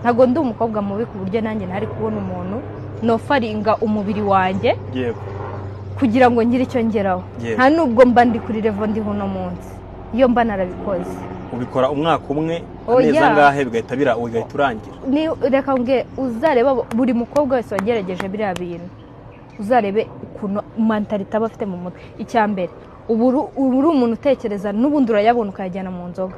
ntago ndi umukobwa mubi ku buryo nanjye ntari kubona umuntu nofaringa umubiri wanjye yego kugira ngo ngire icyo ngeraho nta nubwo mba ndi kuri level ndi huno munsi iyo mba narabikoze ubikora umwaka umwe amezi angahe bigahita urangira reka mbwe uzareba buri mukobwa wese wagerageje biriya bintu uzarebe ukuntu mentality aba afite mu mutwe icyambere ubu uri umuntu utekereza n'ubundi urayabona ukayajyana mu nzoga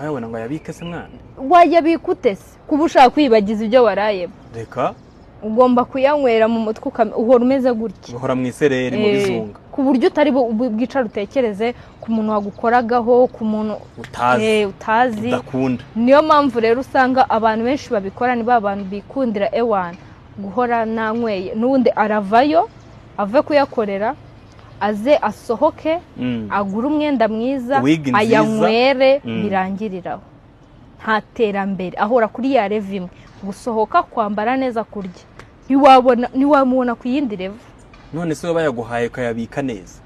wabona ngo yabike se mwana wayabika utese kuba ushaka kwibagiza ibyo warayemo reka ugomba kuyanywera mu mutwe uhora umeze gutya uhora mu isereri mu bizunga ku buryo utari bwicara utekereze ku muntu wagukoragaho ku muntu utazi udakunda niyo mpamvu rero usanga abantu benshi babikora ni ba bantu bikundira ewana guhora nanyweye n'ubundi aravayo ave kuyakorera aze asohoke agura umwenda mwiza ayanywere birangiriraho nta terambere ahora kuri ya rev imwe gusohoka kwambara neza kurya ntiwamubona ku yindi rev none se bayaguhaye ukayabika neza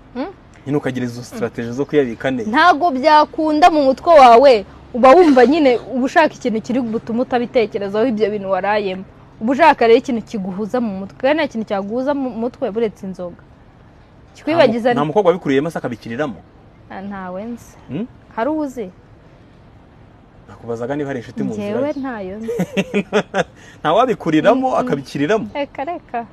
nyine ukagira izo strategy zo kuyabika neza ntago byakunda mu mutwe wawe uba wumva nyine uba ushaka ikintu kiri gutuma utabitekerezaho ibyo bintu warayemo uba ushaka rero ikintu kiguhuza mu mutwe kandi nta kintu cyaguhuza mu mutwe buretse inzoga kikwibagiza nta mukobwa wabikuriyemo se akabikiriramo ntawe nzi hari uzi nakubazaga niba hari inshuti mu nzira njyewe ntayo nzi nta wabikuriramo akabikiriramo reka